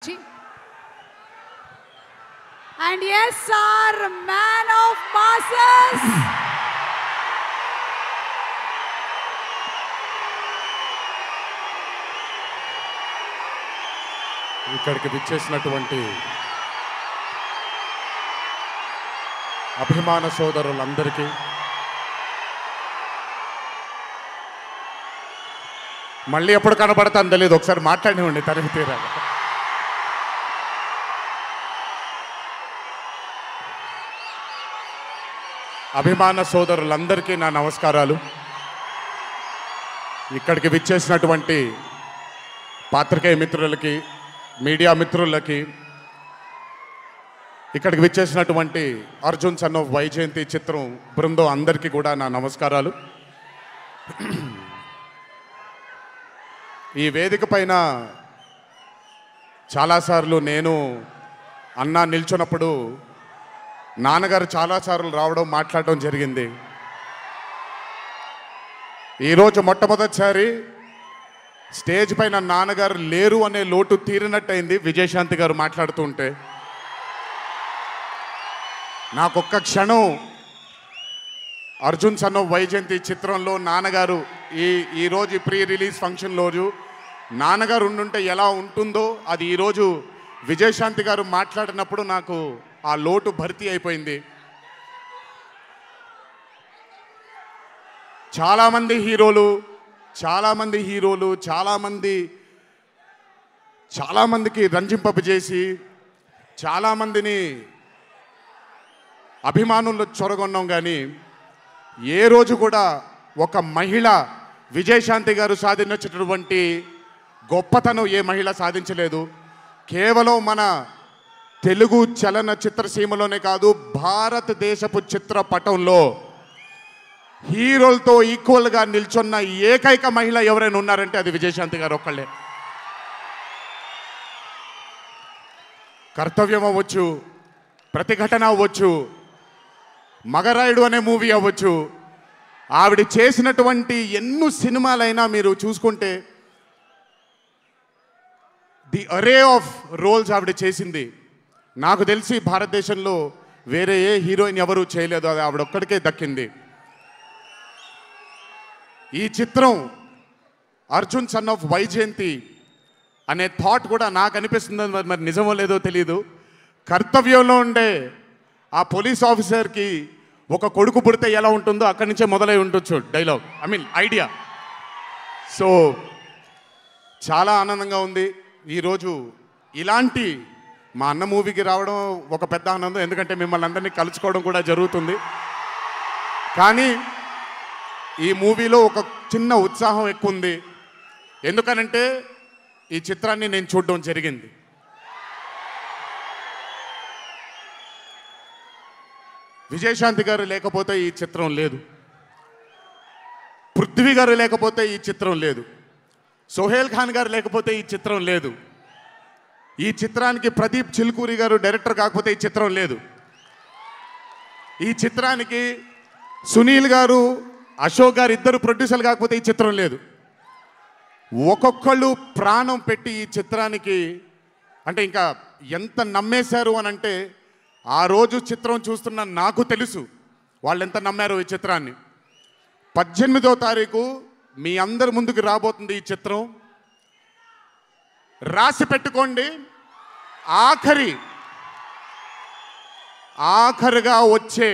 And yes, our man of masses. ఇక్కడికి విచ్చేసినటువంటి అభిమాన సోదరులందరికీ మళ్ళీ ఎప్పుడు కనబడతాను తెలియదు, ఒకసారి మాట్లాడివ్వండి తనివి తీరాలి. అభిమాన సోదరులందరికీ నా నమస్కారాలు. ఇక్కడికి విచ్చేసినటువంటి పాత్రికేయ మిత్రులకి, మీడియా మిత్రులకి, ఇక్కడికి విచ్చేసినటువంటి అర్జున్ సన్ ఆఫ్ వైజయంతి చిత్రం బృందం అందరికీ కూడా నా నమస్కారాలు. ఈ వేదిక పైన చాలాసార్లు నేను అన్నా నిల్చున్నప్పుడు నాన్నగారు చాలాసార్లు రావడం, మాట్లాడడం జరిగింది. ఈరోజు మొట్టమొదటిసారి స్టేజ్ పైన నాన్నగారు లేరు అనే లోటు తీరినట్టయింది విజయశాంతి గారు మాట్లాడుతూ ఉంటే. నాకొక్క క్షణం అర్జున్ సన్ ఆఫ్ వైజయంతి చిత్రంలో నాన్నగారు ఈరోజు ప్రీ రిలీజ్ ఫంక్షన్ రోజు నాన్నగారు ఉండుంటే ఎలా ఉంటుందో అది ఈరోజు విజయశాంతి గారు మాట్లాడినప్పుడు నాకు ఆ లోటు భర్తీ అయిపోయింది. చాలామంది హీరోలు చాలామందికి రంజింపజేసి చాలామందిని అభిమానుల్లో చొరగొన్నాం, కానీ ఏ రోజు కూడా ఒక మహిళ విజయశాంతి గారు సాధించినటువంటి గొప్పతనం ఏ మహిళ సాధించలేదు. కేవలం మన తెలుగు చలనచిత్ర సీమలోనే కాదు, భారతదేశపు చిత్రపటంలో హీరోలతో ఈక్వల్గా నిల్చున్న ఏకైక మహిళ ఎవరైనా ఉన్నారంటే అది విజయశాంతి గారు ఒక్కళ్ళే. కర్తవ్యం అవ్వచ్చు, ప్రతిఘటన అవ్వచ్చు, మగరాయుడు అనే మూవీ అవ్వచ్చు, ఆవిడ చేసినటువంటి ఎన్నో సినిమాలైనా మీరు చూసుకుంటే ది అరే ఆఫ్ రోల్స్ ఆవిడ చేసింది. నాకు తెలిసి భారతదేశంలో వేరే ఏ హీరోయిన్ ఎవరూ చేయలేదు, అది ఆవిడ ఒక్కడికే దక్కింది. ఈ చిత్రం అర్జున్ సన్ ఆఫ్ వైజయంతి అనే థాట్ కూడా నాకు అనిపిస్తుంది, మరి నిజమో లేదో తెలియదు. కర్తవ్యంలో ఉండే ఆ పోలీస్ ఆఫీసర్కి ఒక కొడుకు పుడితే ఎలా ఉంటుందో అక్కడి నుంచే మొదలై ఉండొచ్చు డైలాగ్, ఐడియా. సో చాలా ఆనందంగా ఉంది ఈరోజు ఇలాంటి మా అన్న మూవీకి రావడం ఒక పెద్ద ఆనందం, ఎందుకంటే మిమ్మల్ని అందరినీ కలుసుకోవడం కూడా జరుగుతుంది. కానీ ఈ మూవీలో ఒక చిన్న ఉత్సాహం ఎక్కువ ఉంది, ఎందుకనంటే ఈ చిత్రాన్ని నేను చూడడం జరిగింది. విజయశాంతి గారు లేకపోతే ఈ చిత్రం లేదు, పృథ్వీ గారు లేకపోతే ఈ చిత్రం లేదు, సోహేల్ ఖాన్ గారు లేకపోతే ఈ చిత్రం లేదు, ఈ చిత్రానికి ప్రదీప్ చిల్కూరి గారు డైరెక్టర్ కాకపోతే ఈ చిత్రం లేదు, ఈ చిత్రానికి సునీల్ గారు, అశోక్ గారు ఇద్దరు ప్రొడ్యూసర్లు కాకపోతే ఈ చిత్రం లేదు. ఒక్కొక్కళ్ళు ప్రాణం పెట్టి ఈ చిత్రానికి అంటే ఇంకా ఎంత నమ్మేశారు అని అంటే, ఆ రోజు చిత్రం చూస్తున్న నాకు తెలుసు వాళ్ళు ఎంత నమ్మారు ఈ చిత్రాన్ని. 18వ తారీఖు మీ అందరి ముందుకు రాబోతుంది ఈ చిత్రం. రాసి పెట్టుకోండి, ఆఖరిగా వచ్చే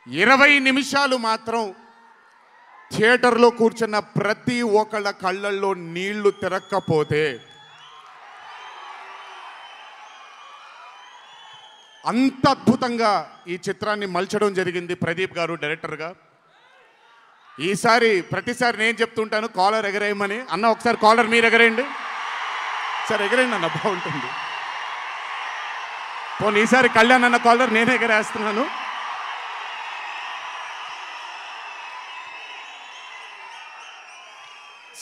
20 నిమిషాలు మాత్రం థియేటర్లో కూర్చున్న ప్రతి ఒక్కళ్ళ కళ్ళల్లో నీళ్లు తిరక్కపోతే అంత అద్భుతంగా ఈ చిత్రాన్ని మలచడం జరిగింది ప్రదీప్ గారు డైరెక్టర్గా. ప్రతిసారి నేను చెప్తుంటాను కాలర్ ఎగరేయమని. అన్న ఒకసారి కాలర్ మీరు ఎగరేయండి సార్, ఎగరేయండి అన్న, బాగుంటుంది. పోనీ ఈసారి కళ్యాణ్ అన్న కాలర్ నేనే ఎగరేస్తున్నాను.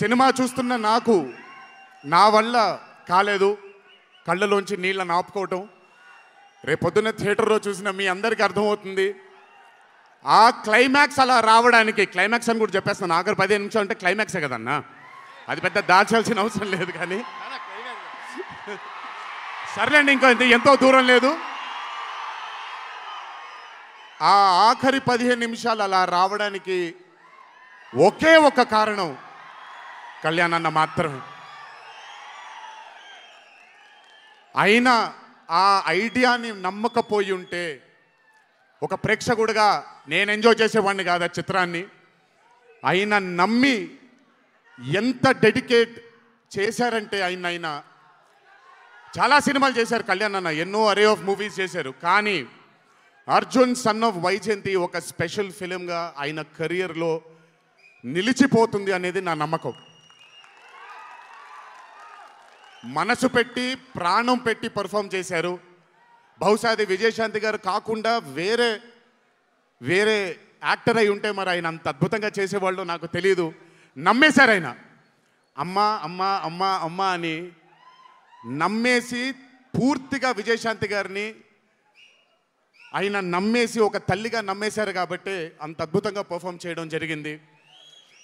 సినిమా చూస్తున్న నాకు నా వల్ల కాలేదు కళ్ళలోంచి నీళ్ళని ఆపుకోవటం. రేపొద్దున్న థియేటర్లో చూసిన మీ అందరికీ అర్థమవుతుంది. ఆ క్లైమాక్స్ అలా రావడానికి, క్లైమాక్స్ అని కూడా చెప్పేస్తాను, ఆఖరి 15 నిమిషాలు అంటే క్లైమాక్సే కదన్నా, అది పెద్ద దాచాల్సిన అవసరం లేదు. కానీ సర్లేండి, ఇంకా ఎంతో దూరం లేదు. ఆ ఆఖరి 15 నిమిషాలు అలా రావడానికి ఒకే ఒక కారణం కళ్యాణ్ అన్న మాత్రమే. అయినా ఆ ఐడియాని నమ్మకపోయి ఉంటే ఒక ప్రేక్షకుడిగా నేను ఎంజాయ్ చేసేవాడిని కాదు ఆ చిత్రాన్ని. అయినా నమ్మి ఎంత డెడికేట్ చేశారంటే ఆయన చాలా సినిమాలు చేశారు కళ్యాణ్ అన్న, ఎన్నో అరే ఆఫ్ మూవీస్ చేశారు. కానీ అర్జున్ సన్ ఆఫ్ వైజయంతి ఒక స్పెషల్ ఫిలింగా ఆయన కెరియర్లో నిలిచిపోతుంది అనేది నా నమ్మకం. మనసు పెట్టి ప్రాణం పెట్టి పర్ఫామ్ చేశారు. బహుశా అది విజయశాంతి గారు కాకుండా వేరే యాక్టర్ అయి ఉంటే మరి ఆయన అంత అద్భుతంగా చేసేవాళ్ళు నాకు తెలియదు. నమ్మేశారు ఆయన. అమ్మా అమ్మా అమ్మా అమ్మా అని నమ్మేసి పూర్తిగా విజయశాంతి గారిని ఆయన నమ్మేసి ఒక తల్లిగా నమ్మేశారు కాబట్టి అంత అద్భుతంగా పర్ఫామ్ చేయడం జరిగింది.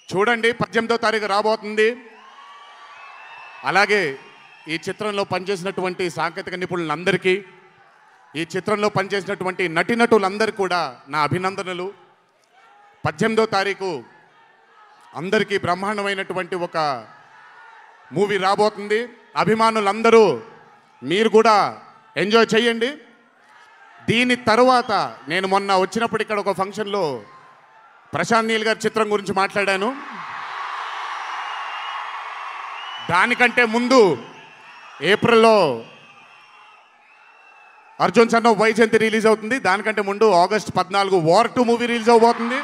చూడండి, 18వ తారీఖు రాబోతుంది. అలాగే ఈ చిత్రంలో పనిచేసినటువంటి సాంకేతిక నిపుణులందరికీ, ఈ చిత్రంలో పనిచేసినటువంటి నటీనటులందరికీ కూడా నా అభినందనలు. 18వ తారీఖు అందరికీ బ్రహ్మాండమైనటువంటి ఒక మూవీ రాబోతుంది. అభిమానులందరూ మీరు కూడా ఎంజాయ్ చేయండి. దీని తర్వాత నేను మొన్న వచ్చినప్పుడు ఇక్కడ ఒక ఫంక్షన్లో ప్రశాంత్ నీల్ గారి చిత్రం గురించి మాట్లాడాను. దానికంటే ముందు ఏప్రిల్లో Arjun son of Vyjayanthi release అవుతుంది. దానికంటే ముందు ఆగస్ట్ 14 వార్ 2 మూవీ రిలీజ్ అవబోతుంది.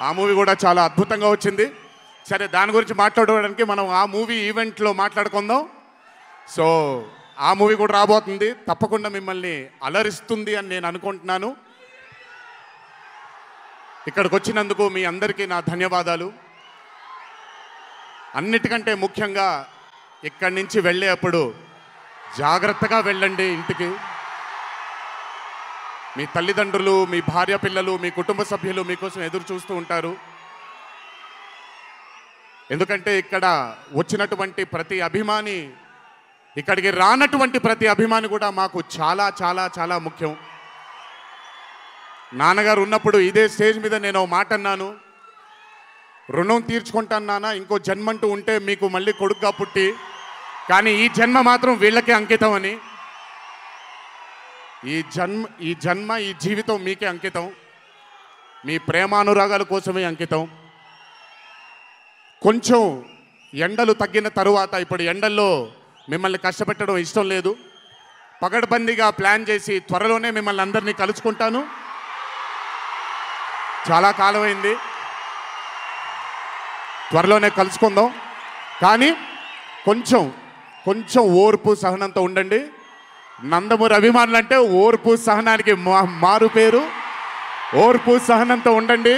ఆ మూవీ కూడా చాలా అద్భుతంగా వచ్చింది. సరే, దాని గురించి మాట్లాడడానికి మనం ఆ మూవీ ఈవెంట్లో మాట్లాడుకుందాం. సో ఆ మూవీ కూడా రాబోతుంది. తప్పకుండా మిమ్మల్ని అలరిస్తుంది అని నేను అనుకుంటున్నాను. ఇక్కడికి వచ్చినందుకు మీ అందరికీ నా ధన్యవాదాలు. అన్నిటికంటే ముఖ్యంగా ఇక్కడి నుంచి వెళ్ళేటప్పుడు జాగ్రత్తగా వెళ్ళండి ఇంటికి. మీ తల్లిదండ్రులు, మీ భార్య పిల్లలు, మీ కుటుంబ సభ్యులు మీకోసం ఎదురు చూస్తూ ఉంటారు. ఎందుకంటే ఇక్కడ వచ్చినటువంటి ప్రతి అభిమాని, ఇక్కడికి రానటువంటి ప్రతి అభిమాని కూడా మాకు చాలా చాలా చాలా ముఖ్యం. నాన్నగారు ఉన్నప్పుడు ఇదే స్టేజ్ మీద నేను మాట అన్నాను, రుణం తీర్చుకుంటాను నాన్న, ఇంకో జన్మంటూ ఉంటే మీకు మళ్ళీ కొడుకుగా పుట్టి, కానీ ఈ జన్మ మాత్రం వీళ్ళకే అంకితం అని. ఈ జన్మ ఈ జీవితం మీకే అంకితం, మీ ప్రేమానురాగాల కోసమే అంకితం. కొంచెం ఎండలు తగ్గిన తరువాత, ఇప్పుడు ఎండల్లో మిమ్మల్ని కష్టపెట్టడం ఇష్టం లేదు, పగడ్బందీగా ప్లాన్ చేసి త్వరలోనే మిమ్మల్ని అందరినీ కలుసుకుంటాను. చాలా కాలమైంది, త్వరలోనే కలుసుకుందాం. కానీ కొంచెం ఓర్పు సహనంతో ఉండండి. నందమూరి అభిమానులు అంటే ఓర్పు సహనానికి మారు పేరు. ఓర్పు సహనంతో ఉండండి.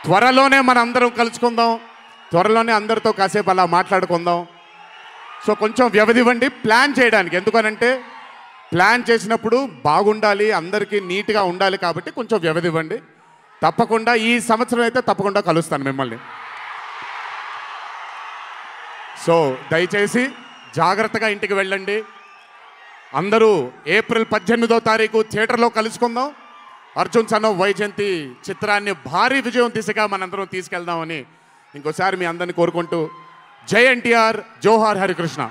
త్వరలోనే మనం అందరం కలుసుకుందాం, త్వరలోనే అందరితో కాసేపు అలా మాట్లాడుకుందాం. సో కొంచెం వ్యవధి ఇవ్వండి ప్లాన్ చేయడానికి. ఎందుకనంటే ప్లాన్ చేసినప్పుడు బాగుండాలి, అందరికీ నీట్గా ఉండాలి, కాబట్టి కొంచెం వ్యవధి ఇవ్వండి. తప్పకుండా ఈ సంవత్సరం అయితే తప్పకుండా కలుస్తాను మిమ్మల్ని. సో దయచేసి జాగ్రత్తగా ఇంటికి వెళ్ళండి. అందరూ ఏప్రిల్ 18వ తారీఖు థియేటర్లో కలుసుకుందాం. అర్జున్ సన్ ఆఫ్ వైజయంతి చిత్రాన్ని భారీ విజయం దిశగా మనందరం తీసుకెళ్దామని ఇంకోసారి మీ అందరిని కోరుకుంటూ, జై ఎన్టీఆర్, జోహార్ హరికృష్ణ.